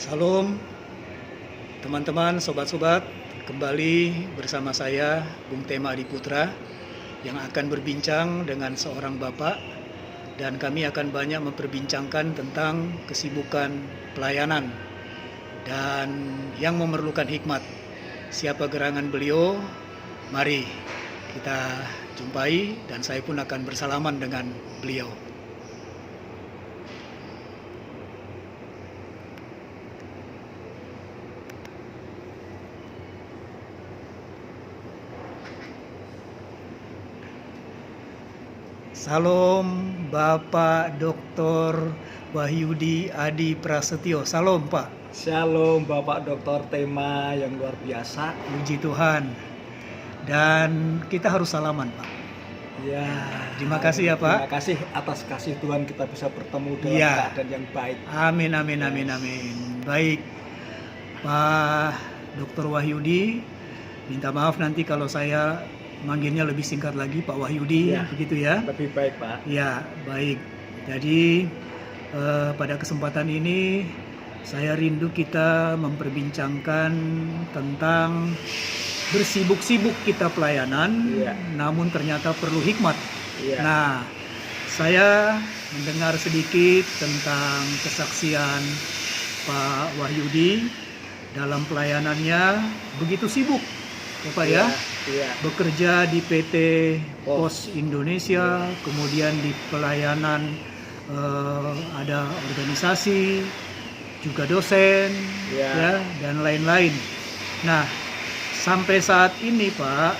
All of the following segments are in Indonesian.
Salam teman-teman, sobat-sobat, kembali bersama saya Bung Tema Adiputra yang akan berbincang dengan seorang bapak, dan kami akan banyak memperbincangkan tentang kesibukan pelayanan dan yang memerlukan hikmat. Siapa gerangan beliau? Mari kita jumpai, dan saya pun akan bersalaman dengan beliau. Salam Bapak Dr. Wahyudi Adi Prasetyo. Salam Pak. Shalom Bapak Dr. Tema yang luar biasa. Puji Tuhan. Dan kita harus salaman Pak. Ya. Terima kasih ya Pak. Terima kasih atas kasih Tuhan kita bisa bertemu dalam keadaan yang baik. Amin, amin, amin, amin. Baik Pak Dr. Wahyudi, minta maaf nanti kalau saya manggilnya lebih singkat lagi Pak Wahyudi, Ya, begitu ya? Lebih baik Pak. Ya, baik. Jadi pada kesempatan ini saya rindu kita memperbincangkan tentang bersibuk-sibuk kita pelayanan, Ya. namun ternyata perlu hikmat. Ya. Nah, saya mendengar sedikit tentang kesaksian Pak Wahyudi dalam pelayanannya begitu sibuk, Bapak ya. Ya. Bekerja di PT Pos Indonesia, kemudian di pelayanan ada organisasi, juga dosen, ya, dan lain-lain. Nah, sampai saat ini Pak,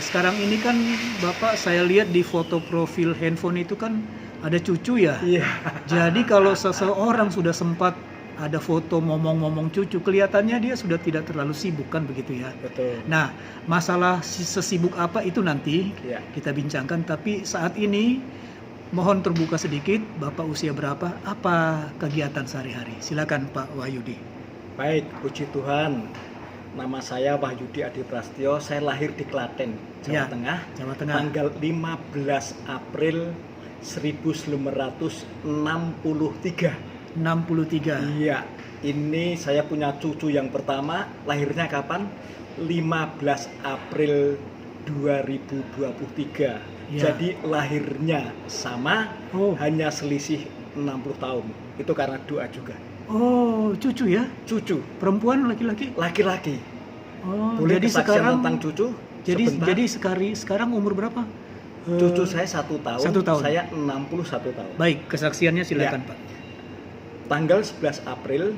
sekarang ini kan Bapak saya lihat di foto profil handphone itu kan ada cucu ya. Iya. Jadi kalau seseorang sudah sempat ada foto ngomong-ngomong cucu, kelihatannya dia sudah tidak terlalu sibuk, kan begitu ya. Betul. Nah, masalah sesibuk apa itu nanti kita bincangkan, tapi saat ini mohon terbuka sedikit, Bapak usia berapa, apa kegiatan sehari-hari? Silakan Pak Wahyudi. Baik, puji Tuhan. Nama saya Wahyudi Adi Prasetyo, saya lahir di Klaten, Jawa Tengah. Jawa Tengah. Tanggal 15 April 1963. 63. Iya, ini saya punya cucu yang pertama, lahirnya kapan? 15 April 2023. Ya. Jadi lahirnya sama, hanya selisih 60 tahun. Itu karena doa juga. Oh, cucu ya? Cucu. Perempuan, laki-laki? Laki-laki. Oh, Boleh jadi kesaksian sekarang tentang cucu? jadi sekarang umur berapa? Cucu saya 1 tahun, 1 tahun. Saya 61 tahun. Baik, kesaksiannya silakan Pak. Tanggal 11 April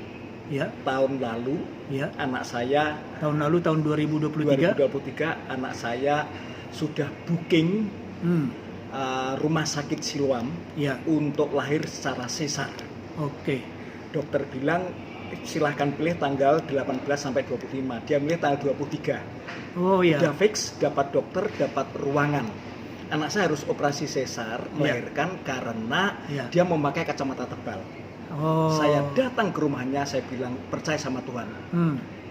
Ya. tahun lalu, Ya. anak saya Tahun lalu, tahun 2023. 2023, anak saya sudah booking rumah sakit Siloam Ya. untuk lahir secara sesar. Oke. Dokter bilang silahkan pilih tanggal 18 sampai 25. Dia milih tanggal 23. Oh ya. Udah fix, dapat dokter, dapat ruangan. Anak saya harus operasi sesar melahirkan karena dia memakai kacamata tebal. Oh. Saya datang ke rumahnya, saya bilang percaya sama Tuhan.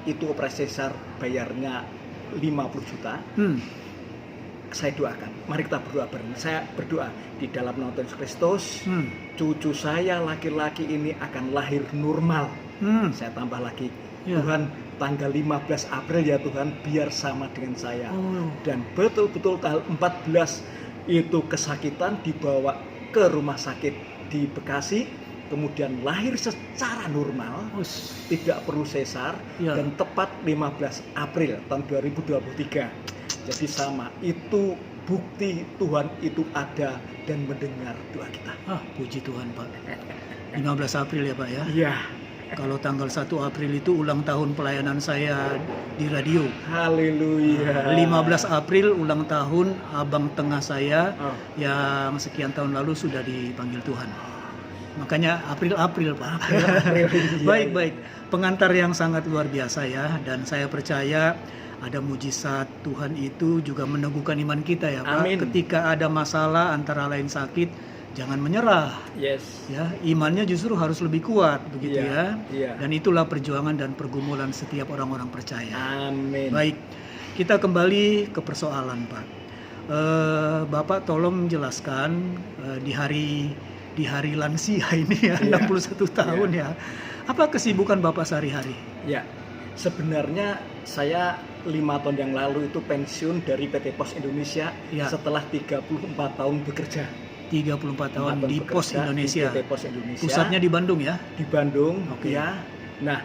Itu operasi sesar bayarnya 50 juta. Saya doakan, mari kita berdoa bareng. Saya berdoa di dalam nama Tuhan Yesus Kristus, cucu saya laki-laki ini akan lahir normal. Saya tambah lagi, Tuhan tanggal 15 April ya Tuhan, biar sama dengan saya. Dan betul-betul tanggal 14 itu kesakitan, dibawa ke rumah sakit di Bekasi, kemudian lahir secara normal, tidak perlu sesar, dan tepat 15 April tahun 2023. Jadi sama, itu bukti Tuhan itu ada dan mendengar doa kita. Puji Tuhan Pak. 15 April ya Pak ya? Iya. Kalau tanggal 1 April itu ulang tahun pelayanan saya di radio. Haleluya. 15 April ulang tahun abang tengah saya yang sekian tahun lalu sudah dipanggil Tuhan. Makanya April Pak. Baik. Pengantar yang sangat luar biasa ya, dan saya percaya ada mujizat Tuhan itu juga meneguhkan iman kita ya Pak. Amin. Ketika ada masalah antara lain sakit, jangan menyerah. Yes. Ya, imannya justru harus lebih kuat begitu ya. Iya. Dan itulah perjuangan dan pergumulan setiap orang-orang percaya. Amin. Baik, kita kembali ke persoalan Pak. Bapak tolong jelaskan di hari lansia ini ya, 61 tahun ya. Apa kesibukan Bapak sehari-hari? Ya, sebenarnya saya 5 tahun yang lalu itu pensiun dari PT Pos Indonesia Ya. setelah 34 tahun bekerja. 34 tahun di Pos bekerja Indonesia. Di PT Pos Indonesia. Pusatnya di Bandung ya? Di Bandung, Oke. ya. Nah,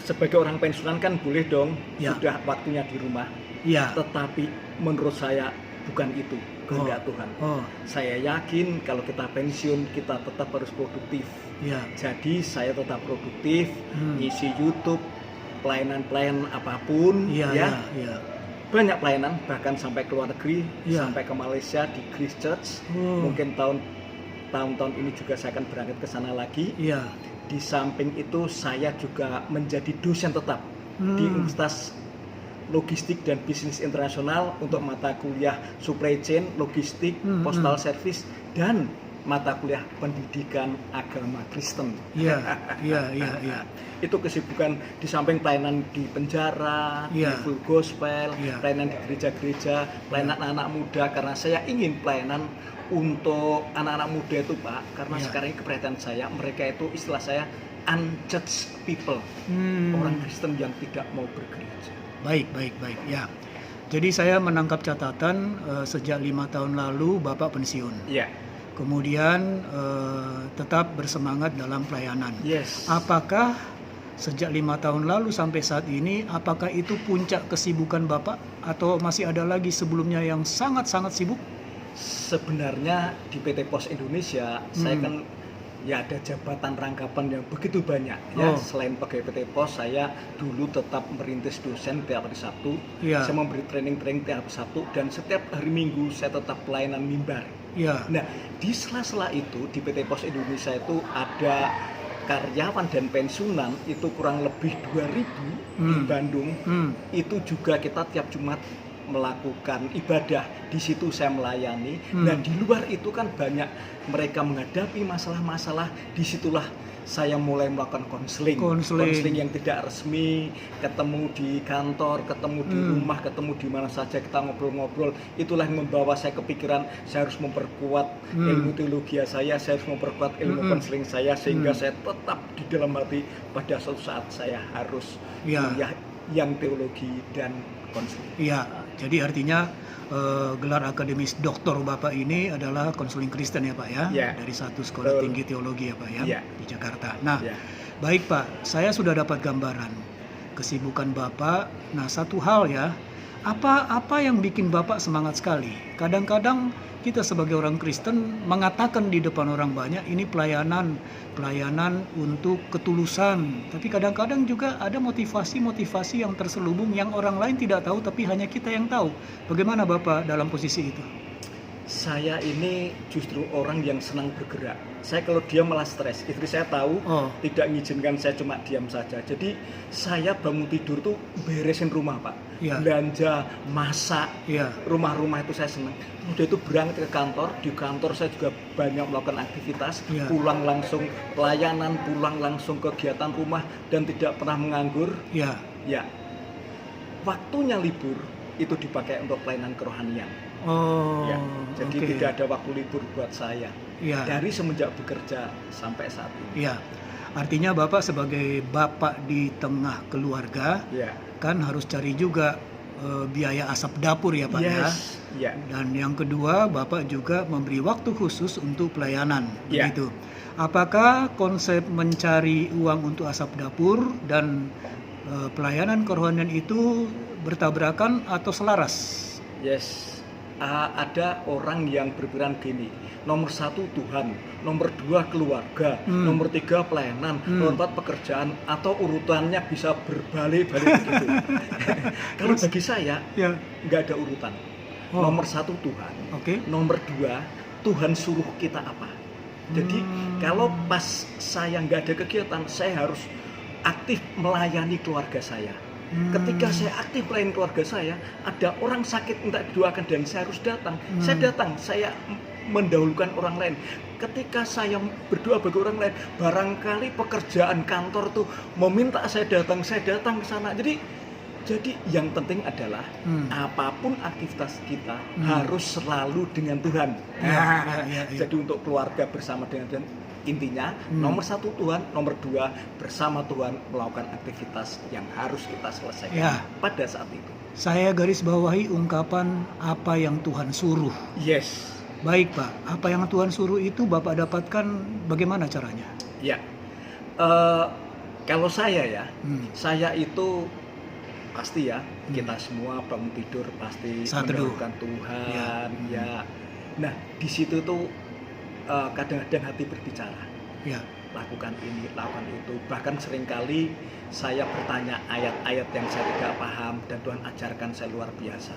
sebagai orang pensiunan kan boleh dong, Ya. sudah waktunya di rumah. Iya. Tetapi menurut saya bukan itu kehendak Tuhan. Oh, Saya yakin kalau kita pensiun kita tetap harus produktif. iya. Jadi saya tetap produktif, Hmm. ngisi YouTube, pelayanan-pelayanan apapun, Iya, ya. iya. Banyak pelayanan, bahkan sampai ke luar negeri, Iya. sampai ke Malaysia di Christchurch. Oh. Mungkin tahun-tahun ini juga saya akan berangkat ke sana lagi. Iya. Di samping itu saya juga menjadi dosen tetap di Universitas Logistik dan Bisnis Internasional untuk mata kuliah Supply Chain, Logistik, Postal Service, dan mata kuliah Pendidikan Agama Kristen. Iya, iya. Itu kesibukan di samping pelayanan di penjara, Iya. di full gospel, Iya. pelayanan di gereja-gereja, pelayanan anak muda, karena saya ingin pelayanan untuk anak-anak muda itu, Pak, karena Iya. sekarang ini keperhatian saya, mereka itu istilah saya unjudged people, orang Kristen yang tidak mau bergereja. Baik. Ya. Jadi saya menangkap catatan sejak 5 tahun lalu Bapak pensiun. Iya, Kemudian tetap bersemangat dalam pelayanan. yes. Apakah sejak 5 tahun lalu sampai saat ini, apakah itu puncak kesibukan Bapak atau masih ada lagi sebelumnya yang sangat-sangat sibuk? Sebenarnya di PT Pos Indonesia, saya kan ya ada jabatan rangkapan yang begitu banyak ya. Oh. Selain pegawai PT Pos, saya dulu tetap merintis dosen tiap hari Sabtu. Iya. Saya memberi training tiap hari Sabtu, dan setiap hari Minggu saya tetap pelayanan mimbar. Ya. Nah, di sela-sela itu di PT Pos Indonesia itu ada karyawan dan pensiunan itu kurang lebih 2.000 di Bandung. Itu juga kita tiap Jumat melakukan ibadah, di situ saya melayani. Nah, di luar itu kan banyak mereka menghadapi masalah-masalah, disitulah saya mulai melakukan konseling yang tidak resmi, ketemu di kantor, ketemu di rumah, ketemu di mana saja, kita ngobrol-ngobrol. Itulah yang membawa saya kepikiran saya harus memperkuat ilmu teologi saya harus memperkuat ilmu konseling saya, sehingga saya tetap di dalam hati pada suatu saat saya harus kuliah yang teologi dan konseling. Iya, jadi artinya gelar akademis doktor Bapak ini adalah konseling Kristen ya Pak ya, Ya. dari satu sekolah Betul. tinggi teologi ya Pak ya, Ya. di Jakarta. Nah, Ya. baik Pak, saya sudah dapat gambaran kesibukan Bapak. Nah, satu hal ya, apa yang bikin Bapak semangat sekali? Kadang-kadang kita sebagai orang Kristen mengatakan di depan orang banyak ini pelayanan untuk ketulusan, tapi kadang-kadang juga ada motivasi yang terselubung yang orang lain tidak tahu tapi hanya kita yang tahu. Bagaimana Bapak dalam posisi itu? Saya ini justru orang yang senang bergerak. Saya kalau diam malah stres. Istri saya tahu, tidak mengizinkan saya cuma diam saja. Jadi saya bangun tidur tuh beresin rumah, Pak. Ya. Belanja, masak, Ya. rumah-rumah itu saya senang. Udah itu berangkat ke kantor. Di kantor saya juga banyak melakukan aktivitas. Ya. Pulang langsung pelayanan, pulang langsung kegiatan rumah, dan tidak pernah menganggur. Ya. Ya, waktunya libur itu dipakai untuk pelayanan kerohanian. Oh. Ya, jadi oke. tidak ada waktu libur buat saya. Ya. Dari semenjak bekerja sampai saat ini. Ya. Artinya Bapak sebagai bapak di tengah keluarga Ya. kan harus cari juga biaya asap dapur ya Pak ya. Yes. Ya. Dan yang kedua, Bapak juga memberi waktu khusus untuk pelayanan, Ya. begitu. Apakah konsep mencari uang untuk asap dapur dan pelayanan kerohanian itu bertabrakan atau selaras? Yes. Ada orang yang berpikiran gini, nomor 1 Tuhan, nomor 2 keluarga, nomor 3 pelayanan, nomor 4 pekerjaan, atau urutannya bisa berbalik-balik begitu. Kalau bagi saya, Ya. nggak ada urutan. Nomor 1 Tuhan, Oke. nomor 2 Tuhan suruh kita apa. Jadi kalau pas saya nggak ada kegiatan, saya harus aktif melayani keluarga saya. Ketika saya aktif melayani keluarga saya, ada orang sakit minta didoakan dan saya harus datang. Saya datang, saya mendahulukan orang lain. Ketika saya berdoa bagi orang lain, barangkali pekerjaan kantor tuh meminta saya datang ke sana. Jadi yang penting adalah apapun aktivitas kita harus selalu dengan Tuhan. Ya. Jadi untuk keluarga bersama dengan Tuhan, Intinya nomor satu Tuhan, nomor dua bersama Tuhan melakukan aktivitas yang harus kita selesaikan Ya. pada saat itu. Saya garis bawahi ungkapan apa yang Tuhan suruh. Yes, Baik Pak, apa yang Tuhan suruh itu Bapak dapatkan bagaimana caranya? ya. Kalau saya saya itu pasti ya, kita semua bangun tidur pasti Saat teduh. mendahulukan Tuhan, Ya. ya. Nah, di situ tuh kadang-kadang hati berbicara. Ya, Lakukan ini, lakukan itu. Bahkan seringkali saya bertanya ayat-ayat yang saya tidak paham dan Tuhan ajarkan saya luar biasa.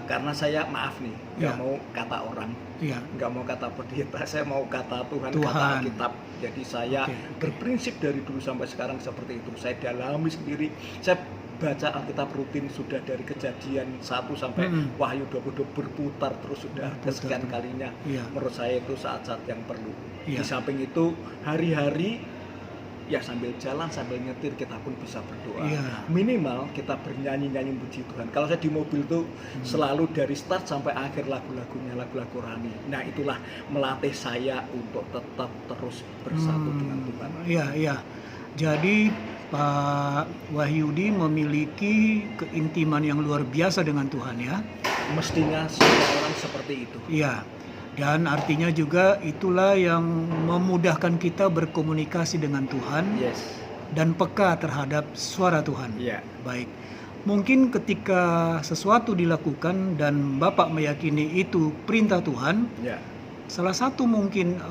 Karena saya maaf nih, nggak Ya. mau kata orang, ya, nggak mau kata pendeta, saya mau kata Tuhan, kata Tuhan. Alkitab. Jadi saya berprinsip dari dulu sampai sekarang seperti itu. Saya dalami sendiri. Saya baca Alkitab rutin sudah dari Kejadian 1 sampai Wahyu 22 berputar terus sudah kesekian kalinya. ya, Menurut saya itu saat-saat yang perlu. ya. Di samping itu hari-hari ya sambil jalan sambil nyetir kita pun bisa berdoa. Ya. Minimal kita bernyanyi-nyanyi puji Tuhan. Kalau saya di mobil tuh selalu dari start sampai akhir lagu-lagunya, lagu-lagu rohani. Nah, itulah melatih saya untuk tetap terus bersatu dengan Tuhan. Iya, iya. Jadi Pak Wahyudi memiliki keintiman yang luar biasa dengan Tuhan ya. Mestinya semua orang seperti itu. Iya. Dan artinya juga itulah yang memudahkan kita berkomunikasi dengan Tuhan Yes. dan peka terhadap suara Tuhan. Iya. Baik. Mungkin ketika sesuatu dilakukan dan Bapak meyakini itu perintah Tuhan, Ya. salah satu mungkin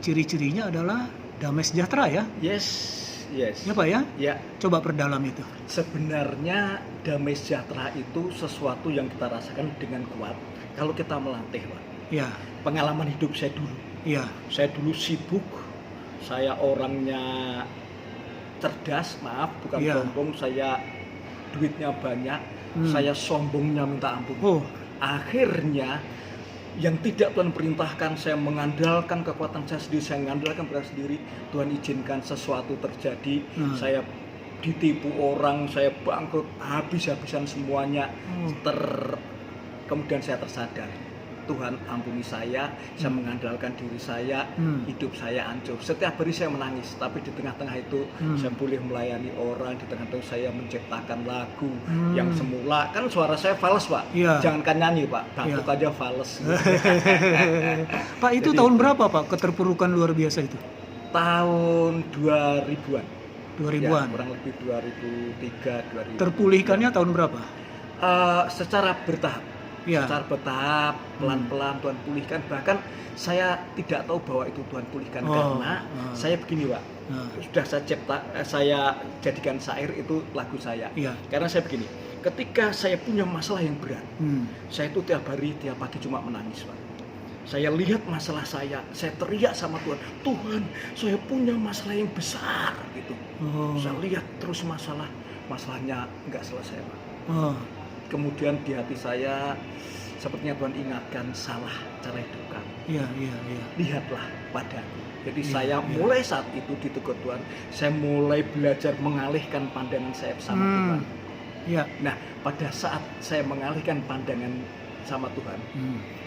ciri-cirinya adalah damai sejahtera ya. Yes. Yes. Ya Pak ya? Ya. Coba perdalam itu. Sebenarnya damai sejahtera itu sesuatu yang kita rasakan dengan kuat kalau kita melatih, Pak. Ya, Pengalaman hidup saya dulu. ya, Saya dulu sibuk, saya orangnya cerdas, maaf, bukan Iya. sombong, saya duitnya banyak, saya sombongnya minta ampun. Oh, Akhirnya yang tidak Tuhan perintahkan, saya mengandalkan kekuatan saya sendiri, saya mengandalkan berat sendiri. Tuhan izinkan sesuatu terjadi, saya ditipu orang, saya bangkrut, habis-habisan semuanya. Kemudian saya tersadar, Tuhan ampuni saya mengandalkan diri saya, hidup saya hancur. Setiap hari saya menangis, tapi di tengah-tengah itu saya boleh melayani orang, di tengah-tengah saya menciptakan lagu yang semula, kan suara saya fals, Pak. Iya. Jangankan nyanyi, Pak, batuk aja fals. Pak itu Jadi, tahun berapa Pak keterpurukan luar biasa itu? tahun 2000-an. 2000-an. Ya, kurang lebih 2003, 2000. Terpulihkannya tahun berapa? Secara bertahap. Ya. Secara bertahap, pelan-pelan Tuhan pulihkan. Bahkan saya tidak tahu bahwa itu Tuhan pulihkan karena saya begini, Pak. Sudah saya jadikan syair itu lagu saya. Iya. Karena saya begini, ketika saya punya masalah yang berat, saya itu tiap hari, tiap pagi cuma menangis, Pak. Saya lihat masalah saya teriak sama Tuhan, Tuhan, saya punya masalah yang besar gitu. Saya lihat terus masalahnya nggak selesai, Pak. Kemudian di hati saya sepertinya Tuhan ingatkan, salah cara hidup kamu. Iya, iya, iya. Lihatlah padaku. Jadi saya mulai saat itu ditegur Tuhan, saya mulai belajar mengalihkan pandangan saya sama Tuhan. Iya. Nah, pada saat saya mengalihkan pandangan sama Tuhan,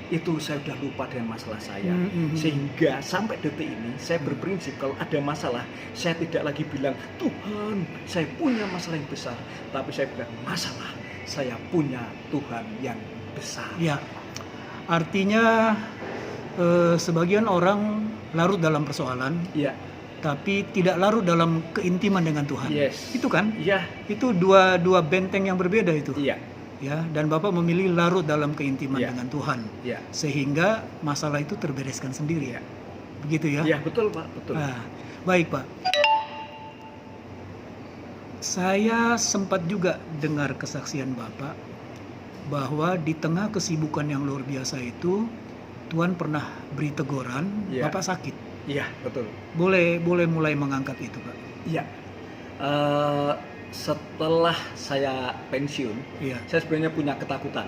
itu saya sudah lupa dengan masalah saya. Sehingga sampai detik ini saya berprinsip kalau ada masalah, saya tidak lagi bilang, Tuhan, saya punya masalah yang besar, tapi saya bilang, masalah, saya punya Tuhan yang besar. Ya, artinya sebagian orang larut dalam persoalan, Iya. tapi tidak larut dalam keintiman dengan Tuhan. Yes. Itu kan? Iya. Itu dua benteng yang berbeda itu. Iya. Ya, dan Bapak memilih larut dalam keintiman Iya. dengan Tuhan, Iya. sehingga masalah itu terbereskan sendiri. Iya. Begitu ya? Iya, betul, Pak, betul. Nah, baik Pak. Saya sempat juga dengar kesaksian Bapak bahwa di tengah kesibukan yang luar biasa itu Tuhan pernah beri teguran, Iya. Bapak sakit. Iya, betul. Boleh mulai mengangkat itu, Pak. Iya. Setelah saya pensiun, Iya. saya sebenarnya punya ketakutan,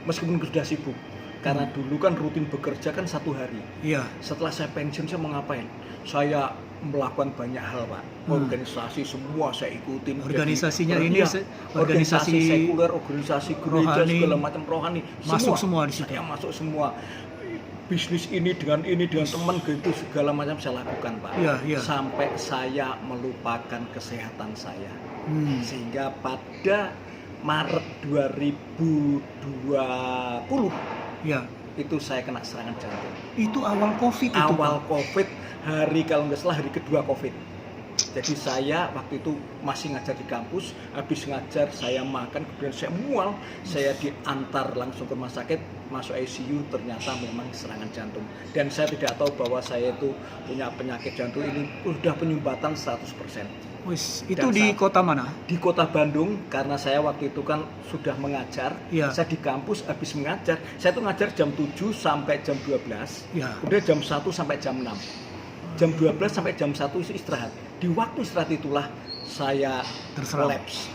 meskipun sudah sibuk. Karena dulu kan rutin bekerja kan 1 hari. Iya. Setelah saya pensiun, saya mau ngapain? Saya melakukan banyak hal, Pak. Organisasi semua saya ikutin. Organisasinya Jadi, ini organisasi sekuler, organisasi gereja, rohani, segala macam rohani. masuk semua di situ. Saya masuk semua. bisnis ini dengan teman gitu segala macam saya lakukan, Pak. Iya, iya. Sampai saya melupakan kesehatan saya. Sehingga pada Maret 2020 Ya. itu saya kena serangan jantung. Itu awal COVID itu, Awal Pak? COVID, kalau nggak salah hari kedua COVID. Jadi saya waktu itu masih ngajar di kampus, habis ngajar saya makan, kemudian saya mual, saya diantar langsung ke rumah sakit, masuk ICU, ternyata memang serangan jantung. Dan saya tidak tahu bahwa saya itu punya penyakit jantung ini, sudah penyumbatan 100%. Wis, itu di kota mana? Di kota Bandung, karena saya waktu itu kan sudah mengajar, Ya. saya di kampus habis mengajar, saya tuh ngajar jam 7 sampai jam 12, Ya. kemudian jam 1 sampai jam 6. Jam 12 sampai jam 1 itu istirahat. Di waktu istirahat itulah saya Terserang. kolaps.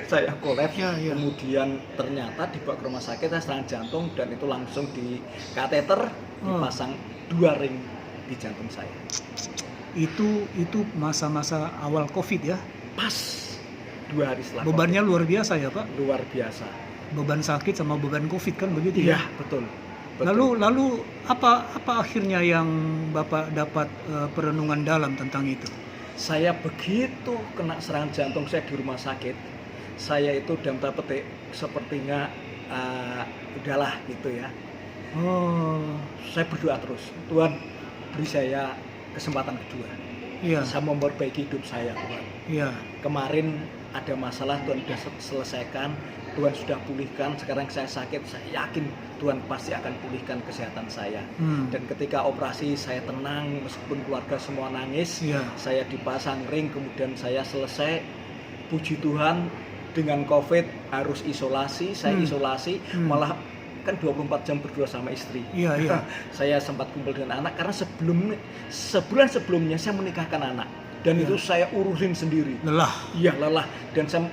Saya kolaps, Ya, ya. kemudian ternyata dibawa ke rumah sakit, saya serangan jantung, dan itu langsung di kateter, dipasang 2 ring di jantung saya. Itu masa-masa awal COVID ya? Pas 2 hari setelah Bebannya luar biasa ya, Pak? COVID. Luar biasa. Beban sakit sama beban COVID kan begitu Iya, ya? betul. Betul. Lalu apa akhirnya yang Bapak dapat perenungan dalam tentang itu? Saya begitu kena serangan jantung saya di rumah sakit, saya itu dalam tanda petik sepertinya udahlah gitu ya. Oh, Saya berdoa terus, Tuhan beri saya kesempatan kedua. iya, Saya memperbaiki hidup saya, Tuhan. iya, Kemarin ada masalah, Tuhan sudah selesaikan, Tuhan sudah pulihkan. Sekarang saya sakit, saya yakin Tuhan pasti akan pulihkan kesehatan saya. Dan ketika operasi saya tenang, meskipun keluarga semua nangis. iya, Saya dipasang ring, kemudian saya selesai. Puji Tuhan, dengan COVID harus isolasi, saya isolasi, malah kan 24 jam berdua sama istri. iya, iya. Saya sempat kumpul dengan anak, karena sebulan sebelumnya saya menikahkan anak, dan itu saya urusin sendiri. Lelah. Iya, lelah, dan saya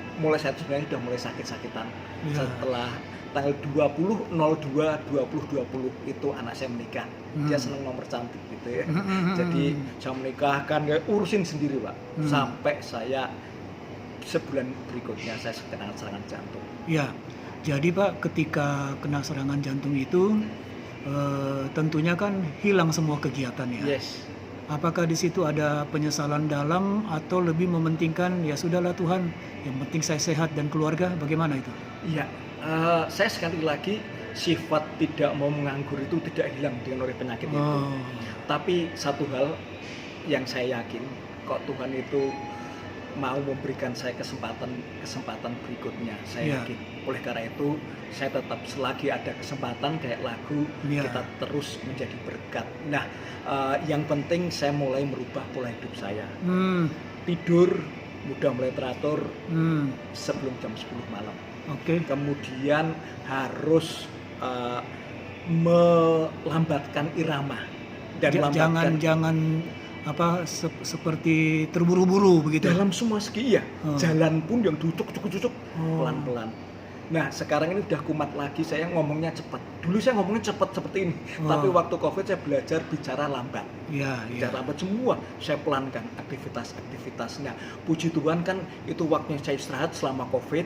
sebenarnya sudah mulai sakit-sakitan. Iya. Setelah tanggal 20/02/2020 itu anak saya menikah. Dia senang nomor cantik gitu ya. Jadi saya menikahkan, urusin sendiri, Pak. Sampai saya sebulan berikutnya saya kena serangan jantung. Ya, jadi Pak, ketika kena serangan jantung itu tentunya kan hilang semua kegiatan ya. Yes. Apakah di situ ada penyesalan dalam atau lebih mementingkan ya sudahlah Tuhan, yang penting saya sehat dan keluarga, bagaimana itu? Iya, saya sekali lagi sifat tidak mau menganggur itu tidak hilang dengan oleh penyakit itu. Tapi satu hal yang saya yakin, kok Tuhan itu mau memberikan saya kesempatan berikutnya, saya yakin. Oleh karena itu saya tetap selagi ada kesempatan kayak lagu, kita terus menjadi berkat. Nah, yang penting saya mulai merubah pola hidup saya. Tidur mudah mulai teratur sebelum jam 10 malam. Kemudian harus melambatkan irama dan jangan seperti terburu-buru begitu. Dalam semua segi ya. Jalan pun yang duduk pelan-pelan. Nah, sekarang ini udah kumat lagi, saya ngomongnya cepat. Dulu saya ngomongnya cepat seperti ini, tapi waktu COVID saya belajar bicara lambat. Bicara lambat semua, saya pelankan aktivitas-aktivitasnya. Puji Tuhan kan itu waktunya saya istirahat selama COVID,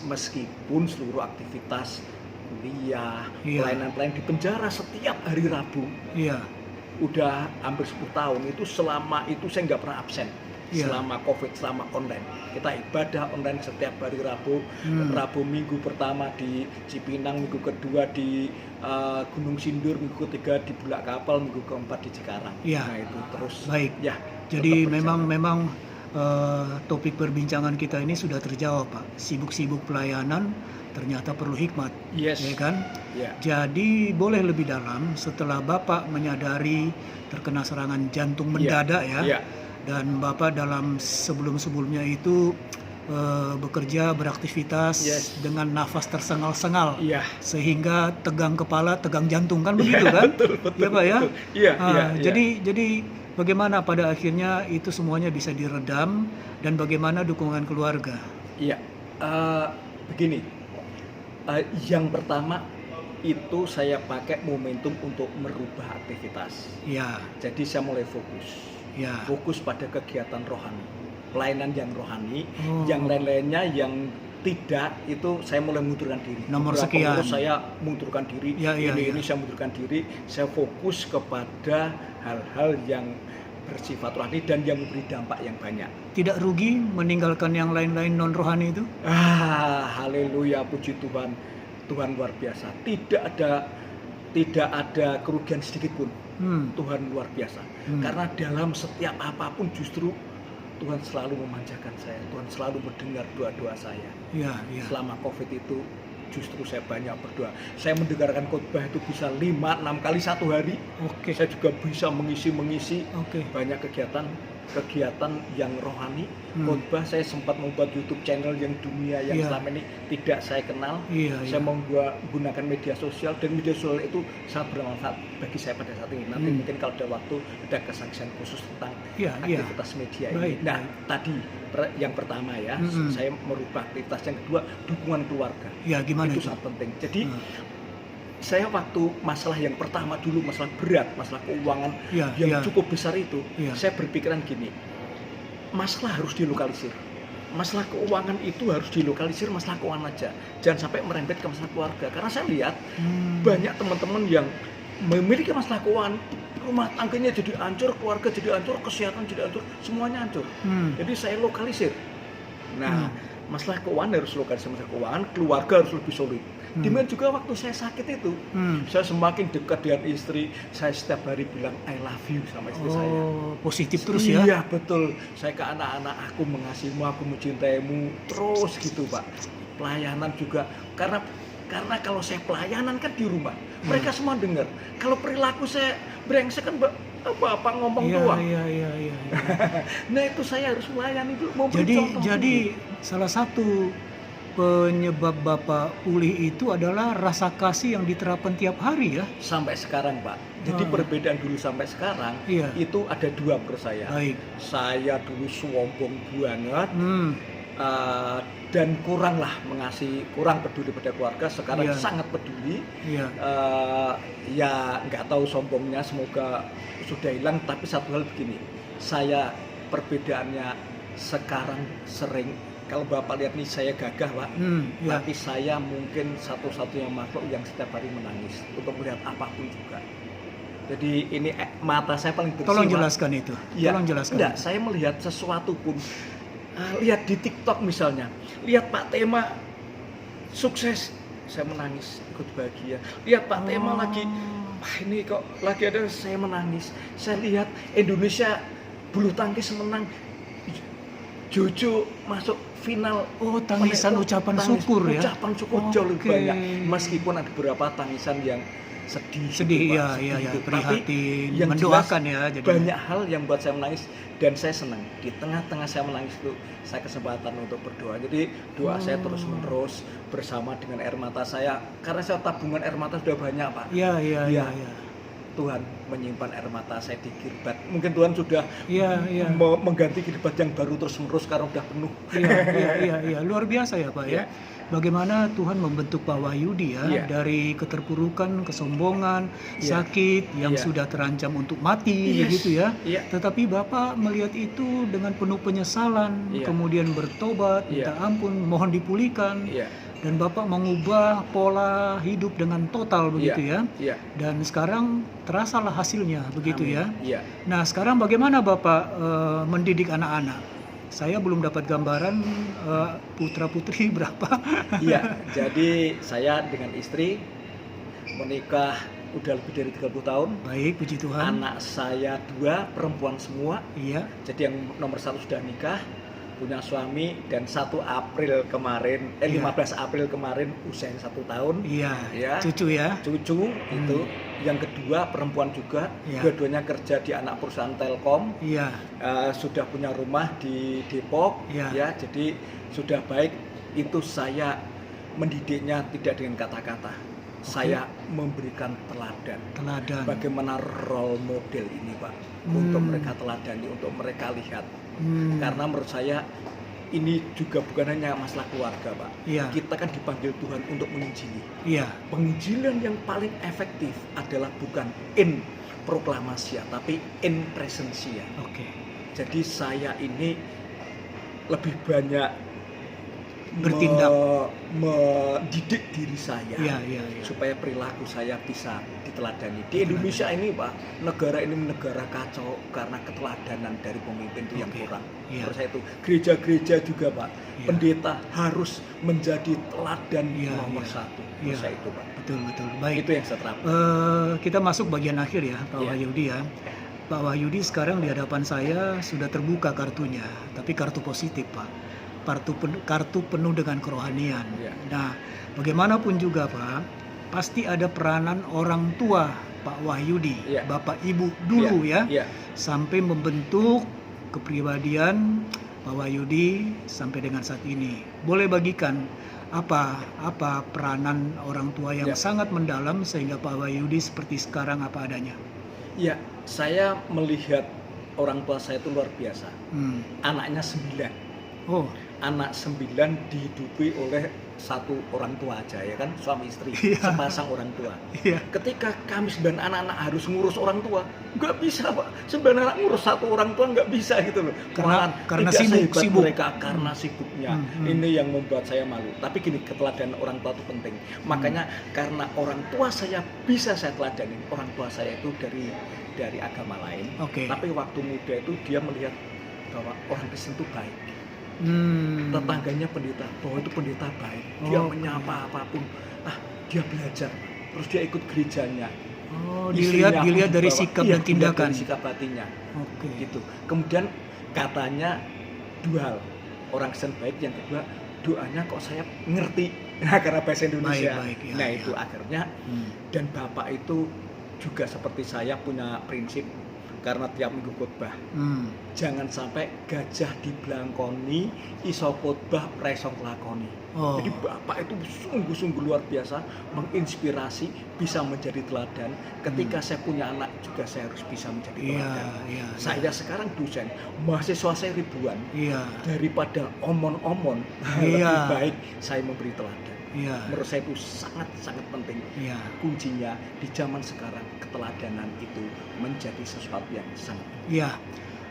meskipun seluruh aktivitas kuliah, pelayanan-pelayanan di penjara setiap hari Rabu. Udah hampir 10 tahun itu, selama itu saya nggak pernah absen. Selama COVID, selama online, kita ibadah online setiap hari Rabu. Rabu minggu pertama di Cipinang, minggu kedua di Gunung Sindur, minggu ketiga di Bulak Kapal, minggu keempat di Cikarang. Nah itu terus. Baik. Ya. Jadi memang topik perbincangan kita ini sudah terjawab, Pak. Sibuk-sibuk pelayanan ternyata perlu hikmat, ya kan? Jadi boleh lebih dalam setelah Bapak menyadari terkena serangan jantung mendadak dan Bapak dalam sebelum-sebelumnya itu bekerja, beraktivitas dengan nafas tersengal-sengal sehingga tegang kepala, tegang jantung, kan begitu kan? Betul, ya Pak ya? Jadi bagaimana pada akhirnya itu semuanya bisa diredam dan bagaimana dukungan keluarga? Begini, yang pertama itu saya pakai momentum untuk merubah aktivitas. Jadi saya mulai fokus pada kegiatan rohani, pelayanan yang rohani, yang lain-lainnya yang Tidak, itu saya mulai mundurkan diri. Nomor Beberapa sekian. pengurus saya mundurkan diri, ini saya mundurkan diri. Saya fokus kepada hal-hal yang bersifat rohani dan yang memberi dampak yang banyak. Tidak rugi meninggalkan yang lain-lain non rohani itu? Haleluya, puji Tuhan. Tuhan luar biasa. Tidak ada kerugian sedikit pun. Tuhan luar biasa. Karena dalam setiap apapun justru Tuhan selalu memanjakan saya. Tuhan selalu mendengar doa-doa saya. Selama COVID itu justru saya banyak berdoa. Saya mendengarkan khotbah itu bisa 5-6 kali satu hari. Saya juga bisa mengisi banyak kegiatan yang rohani. Khotbah, saya sempat membuat YouTube channel yang dunia yang selama ini tidak saya kenal. Saya menggunakan media sosial, dan media sosial itu sangat bermanfaat bagi saya pada saat ini. Nanti mungkin kalau ada waktu ada kesaksian khusus tentang aktivitas media ini. Nah, tadi yang pertama ya, saya merubah aktivitas. Yang kedua, dukungan keluarga. Gimana itu sangat penting. Jadi saya waktu masalah yang pertama dulu, masalah berat, masalah keuangan yang cukup besar itu, saya berpikiran gini, masalah harus dilokalisir. Masalah keuangan itu harus dilokalisir, masalah keuangan aja. Jangan sampai merembet ke masalah keluarga. Karena saya lihat banyak teman-teman yang memiliki masalah keuangan, rumah tangganya jadi hancur, keluarga jadi hancur, kesehatan jadi hancur, semuanya hancur. Jadi saya lokalisir. Nah, masalah keuangan harus lokalisir, masalah keuangan, keluarga harus lebih solid. Demikian juga waktu saya sakit itu, saya semakin dekat dengan istri. Saya setiap hari bilang I love you sama istri saya. Positif terus ya? Iya, betul. Saya ke anak-anak, aku mengasihimu, aku mencintaimu, terus gitu Pak. Pelayanan juga, karena kalau saya pelayanan kan di rumah, mereka semua dengar. Kalau perilaku saya brengsek kan Bapak ngomong doang. Iya. Nah, itu saya harus melayani dulu. Jadi salah satu penyebab Bapak pulih itu adalah rasa kasih yang diterapkan tiap hari ya? Sampai sekarang Pak. Jadi perbedaan dulu sampai sekarang itu ada dua menurut saya. Saya dulu sombong banget dan kurang peduli pada keluarga. Sekarang sangat peduli. Ya nggak tahu sombongnya, semoga sudah hilang. Tapi satu hal begini, saya perbedaannya sekarang sering. Kalau Bapak lihat nih, saya gagah Pak, tapi saya mungkin satu-satunya makhluk yang setiap hari menangis untuk melihat apapun juga. Jadi ini mata saya paling bersih. Tolong jelaskan itu. Tolong jelaskan. Enggak, saya melihat sesuatu pun, lihat di TikTok misalnya, lihat Pak Tema sukses, saya menangis, ikut bahagia. Lihat Pak Tema lagi, ini kok lagi ada, saya menangis. Saya lihat Indonesia bulu tangkis menang, Jojo masuk final. Tangisan ucapan syukur ya? Ucapan syukur jauh lebih banyak. Meskipun ada beberapa tangisan yang sedih, prihatin, yang mendoakan jelas, ya. Banyak hal yang buat saya menangis dan saya senang. Di tengah-tengah saya menangis itu, saya kesempatan untuk berdoa. Jadi doa saya terus-menerus bersama dengan air mata saya. Karena saya tabungan air mata sudah banyak Pak. Iya. Tuhan menyimpan air mata saya di kirbat. Mungkin Tuhan sudah mengganti kirbat yang baru terus-menerus karena sudah penuh. Iya. Luar biasa ya Pak ya. Bagaimana Tuhan membentuk Pak Wahyudi ya, dari keterpurukan, kesombongan, sakit yang sudah terancam untuk mati begitu ya. Tetapi Bapak melihat itu dengan penuh penyesalan, kemudian bertobat, minta ampun, mohon dipulihkan. Dan Bapak mengubah pola hidup dengan total begitu ya. Dan sekarang terasalah hasilnya begitu ya. Nah, sekarang bagaimana Bapak mendidik anak-anak? Saya belum dapat gambaran putra-putri berapa. Jadi saya dengan istri menikah udah lebih dari 30 tahun. Baik, puji Tuhan. Anak saya 2, perempuan semua. Jadi yang nomor 1 sudah nikah, punya suami, dan 1 April kemarin, 15 April kemarin usia 1 tahun. Cucu ya. Cucu itu. Yang kedua perempuan juga, dua-duanya kerja di anak perusahaan Telkom. Sudah punya rumah di Depok. Jadi sudah baik. Itu saya mendidiknya tidak dengan kata-kata. Saya memberikan teladan. Bagaimana role model ini Pak, untuk mereka teladani, untuk mereka lihat. Karena menurut saya ini juga bukan hanya masalah keluarga Pak. Kita kan dipanggil Tuhan untuk menginjili. Penginjilan yang paling efektif adalah bukan in proklamasia, tapi in presensia. Jadi saya ini lebih banyak bertindak, mendidik diri saya iya. supaya perilaku saya bisa diteladani. Di Indonesia ini Pak, negara ini negara kacau karena keteladanan dari pemimpin itu yang Oke. kurang. Iya. Menurut saya itu gereja-gereja juga Pak, Iya. pendeta harus menjadi teladan Iya, nomor iya. satu. Iya. Menurut saya itu Pak. Betul. Baik. Itu yang saya terapkan. Kita masuk bagian akhir ya, Pak Iya. Wahyudi ya. Pak Wahyudi sekarang di hadapan saya sudah terbuka kartunya, tapi kartu positif Pak. Kartu penuh dengan kerohanian. Iya. Nah, bagaimanapun juga Pak, pasti ada peranan orang tua Pak Wahyudi, Iya. Bapak Ibu dulu ya, Iya. sampai membentuk kepribadian Pak Wahyudi sampai dengan saat ini. Boleh bagikan apa peranan orang tua yang Ya. sangat mendalam sehingga Pak Wahyudi seperti sekarang apa adanya. Ya, saya melihat orang tua saya itu luar biasa. Hmm. Anaknya 9. Oh, Anak 9 dihidupi oleh satu orang tua aja ya kan, suami istri, Iya. sepasang orang tua. iya. Ketika kami 9 anak-anak harus ngurus orang tua, nggak bisa Pak. 9 anak ngurus satu orang tua nggak bisa gitu loh. Karena tidak sibuk. sehebat mereka karena sibuknya. Hmm. Ini yang membuat saya malu. Tapi gini, keteladanan orang tua itu penting. Makanya karena orang tua saya bisa saya teladani. Orang tua saya itu dari agama lain. Oke. Tapi waktu muda itu dia melihat bahwa orang Kristen itu baik. Tetangganya pendeta, bahwa itu pendeta baik. Dia Oke. menyapa apapun. Dia belajar. Terus dia ikut gerejanya. Oh, Istrinya dilihat pun dari dibawa. sikap Iya, dan dilihat tindakan. dari sikap hatinya. Oke. Gitu. Kemudian katanya 2 hal. Orang Kristen baik, yang kedua doanya kok saya ngerti. Nah, karena bahasa Indonesia. Baik, ya, Nah, ya. itu akhirnya Hmm. dan Bapak itu juga seperti saya punya prinsip karena tiap minggu khotbah. Hmm. Jangan sampai gajah diblangkoni, iso khotbah ora iso nglakoni. Oh. Jadi Bapak itu sungguh-sungguh luar biasa, menginspirasi, bisa menjadi teladan. Ketika saya punya anak juga saya harus bisa menjadi Iya, teladan. iya. Saya sekarang dosen, mahasiswa saya ribuan. Iya. Daripada omon-omon, Iya. lebih baik saya memberi teladan. Iya. Menurut saya itu sangat-sangat penting. Iya. Kuncinya di zaman sekarang, keteladanan itu menjadi sesuatu yang sangat penting. Iya.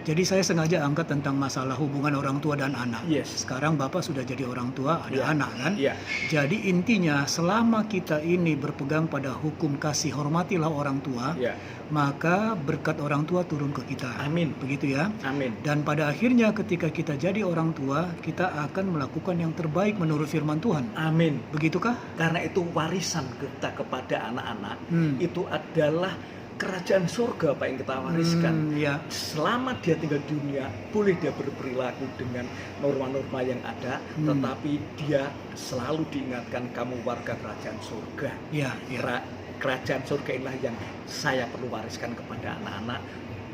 Jadi saya sengaja angkat tentang masalah hubungan orang tua dan anak. Yes. Sekarang Bapak sudah jadi orang tua, ada Iya. anak kan? Iya. Jadi intinya selama kita ini berpegang pada hukum kasih hormatilah orang tua, Iya. maka berkat orang tua turun ke kita. Amin. Begitu ya. Amin. Dan pada akhirnya ketika kita jadi orang tua, kita akan melakukan yang terbaik menurut firman Tuhan. Amin. Begitukah? Karena itu warisan kita kepada anak-anak, Hmm. itu adalah kerajaan surga Pak yang kita wariskan. Ya. Selama dia tinggal di dunia, boleh dia berperilaku dengan norma-norma yang ada, tetapi dia selalu diingatkan kamu warga kerajaan surga. Ya, ya. Kerajaan surga inilah yang saya perlu wariskan kepada anak-anak,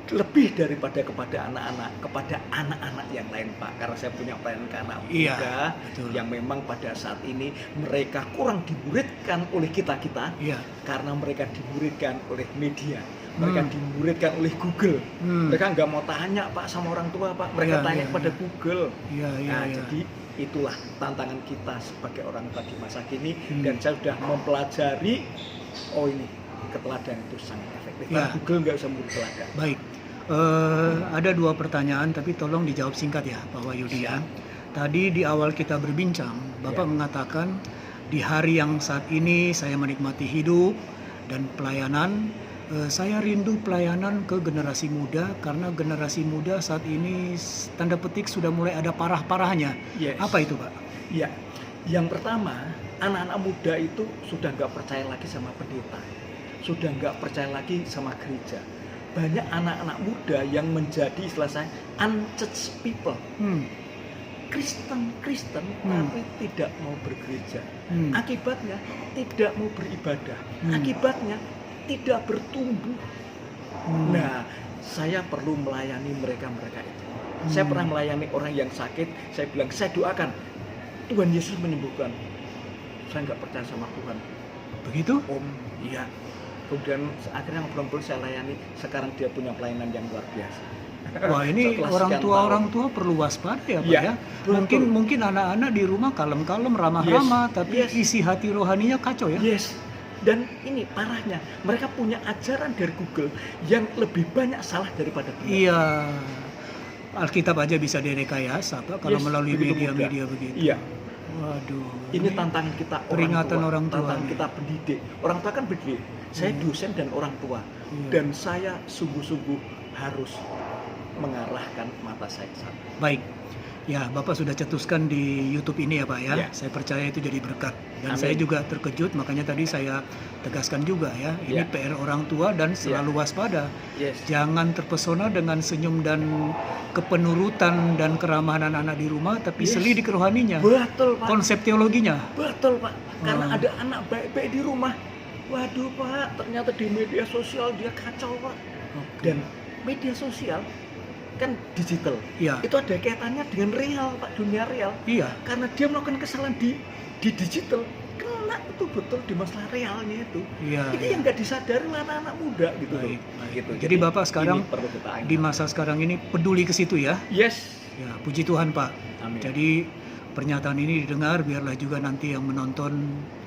lebih daripada kepada anak-anak yang lain Pak, karena saya punya pelayanan ke anak Iya, muda betul. yang memang pada saat ini mereka kurang dimuridkan oleh kita Iya. karena mereka dimuridkan oleh media, mereka dimuridkan oleh Google. Hmm. Mereka nggak mau tanya Pak sama orang tua Pak, mereka Iya, tanya iya, kepada iya. Google. Iya, iya, Nah, iya. jadi itulah tantangan kita sebagai orang tua di masa kini, Hmm. dan saya sudah mempelajari, oh ini keteladanan itu sangat efektif. Ya. Karena Google nggak bisa memberi teladan. Baik. Ada 2 pertanyaan, tapi tolong dijawab singkat ya, Pak Wahyudi ya. Tadi di awal kita berbincang, Bapak Ya. mengatakan di hari yang saat ini saya menikmati hidup dan pelayanan. Saya rindu pelayanan ke generasi muda karena generasi muda saat ini tanda petik sudah mulai ada parah-parahnya. Yes. Apa itu, Pak? Ya, yang pertama, anak-anak muda itu sudah nggak percaya lagi sama pendeta, sudah nggak percaya lagi sama gereja. Banyak anak-anak muda yang menjadi istilah saya unchurched people, Kristen tapi tidak mau bergereja. Akibatnya tidak mau beribadah. Akibatnya tidak bertumbuh. Nah, saya perlu melayani mereka itu. Saya pernah melayani orang yang sakit. Saya bilang, saya doakan Tuhan Yesus menyembuhkan. Saya nggak percaya sama Tuhan. Begitu? Om, iya. Kemudian akhirnya ngobrol-ngobrol saya layani. Sekarang dia punya pelayanan yang luar biasa. Wah, ini Setelah orang sekian tua tahun. perlu waspada ya, Pak Iya, ya. betul. Mungkin anak-anak di rumah kalem-kalem, ramah-ramah, tapi Yes. isi hati rohaninya kacau ya. Yes. Dan ini parahnya, mereka punya ajaran dari Google yang lebih banyak salah daripada benar. Iya. Alkitab aja bisa direkayasa, Pak, kalau Yes, melalui begitu media-media mudah. begitu. Iya. Waduh. Ini tantangan kita peringatan orang tua. Tantangan kita pendidik. Orang tua kan pendidik. Saya dosen dan orang tua. Iya. Dan saya sungguh-sungguh harus mengarahkan mata saya ke sana. Baik. Ya, Bapak sudah cetuskan di YouTube ini ya Pak ya. Ya. Saya percaya itu jadi berkat. Dan Amin. saya juga terkejut, makanya tadi saya tegaskan juga ya. Ini Ya. PR orang tua dan selalu waspada. Yes. Jangan terpesona dengan senyum dan kepenurutan dan keramahan anak-anak di rumah, tapi Yes. selidik rohaninya, Betul, Pak. konsep teologinya. Betul, Pak. Karena Oh. ada anak baik-baik di rumah. Waduh, Pak, ternyata di media sosial dia kacau, Pak. Oke. Dan media sosial kan digital. Iya. Itu ada kaitannya dengan real, Pak, dunia real. Iya. Karena dia melakukan kesalahan di digital, kena itu betul di masalah realnya itu. Iya. Itu yang nggak disadari oleh anak-anak muda gitu loh. Baik, baik. Gitu. Jadi Bapak sekarang ini perlu kita ingat. di masa sekarang ini peduli ke situ ya. Yes. Ya, puji Tuhan Pak. Amin. Jadi pernyataan ini didengar, biarlah juga nanti yang menonton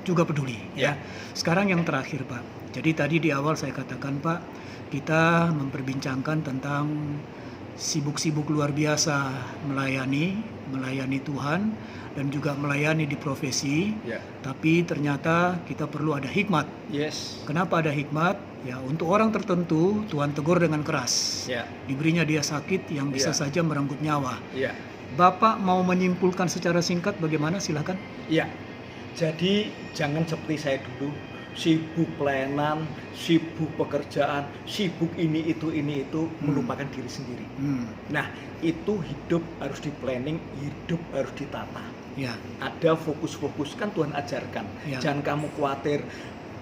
juga peduli ya. Ya. Sekarang yang terakhir Pak. Jadi tadi di awal saya katakan Pak, kita memperbincangkan tentang sibuk-sibuk luar biasa melayani Tuhan dan juga melayani di profesi. Ya. Tapi ternyata kita perlu ada hikmat. Yes. Kenapa ada hikmat? Ya, untuk orang tertentu Tuhan tegur dengan keras. Ya. Diberinya dia sakit yang bisa Ya. saja merenggut nyawa. Ya. Bapak mau menyimpulkan secara singkat bagaimana? Silakan. Ya. Jadi jangan seperti saya dulu, sibuk pelayanan, sibuk pekerjaan, sibuk ini itu melupakan diri sendiri. Nah, itu hidup harus di planning, hidup harus ditata. Ya. Ada fokus-fokus, kan Tuhan ajarkan. Ya. Jangan kamu khawatir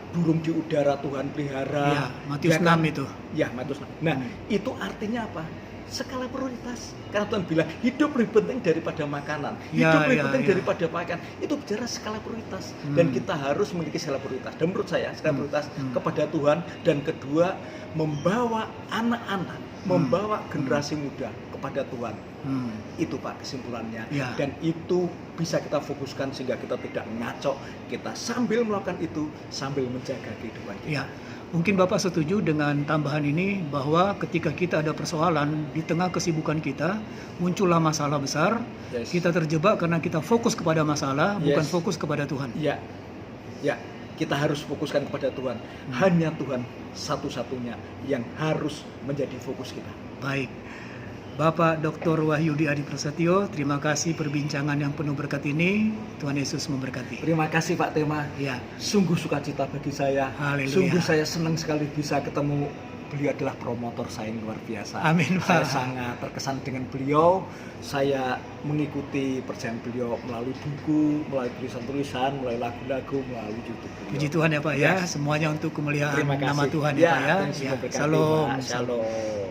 burung di udara Tuhan pelihara. Ya, Matius 6 itu. Ya, Matius 6. Nah, itu artinya apa? Skala prioritas. Karena Tuhan bilang hidup lebih penting daripada makanan. Ya, Hidup lebih ya, penting ya. daripada makan. Itu bicara skala prioritas. Dan kita harus memiliki skala prioritas. Dan menurut saya skala prioritas kepada Tuhan, dan kedua membawa anak-anak, membawa generasi muda kepada Tuhan. Itu Pak kesimpulannya. Ya. Dan itu bisa kita fokuskan sehingga kita tidak ngaco. Kita sambil melakukan itu sambil menjaga kehidupan kita. Ya. Mungkin Bapak setuju dengan tambahan ini bahwa ketika kita ada persoalan di tengah kesibukan kita, muncullah masalah besar, Yes. kita terjebak karena kita fokus kepada masalah, bukan Yes. fokus kepada Tuhan. Ya, ya, kita harus fokuskan kepada Tuhan. Hanya Tuhan satu-satunya yang harus menjadi fokus kita. Baik. Bapak Dr. Wahyudi Adi Prasetyo, terima kasih perbincangan yang penuh berkat ini. Tuhan Yesus memberkati. Terima kasih Pak Tema. Ya. Sungguh sukacita bagi saya. Haleluya. Sungguh saya senang sekali bisa ketemu. Beliau adalah promotor saya yang luar biasa. Amin, Saya Pak. sangat terkesan dengan beliau. Saya mengikuti perjalanan beliau melalui buku, melalui tulisan-tulisan, melalui lagu-lagu, melalui YouTube beliau. Puji Tuhan ya Pak ya, Yes. semuanya untuk kemuliaan Terima kasih. nama Tuhan ya, Ya, Pak ya. Tuhan Yesus Ya, memberkati, Salam. Pak. Shalom.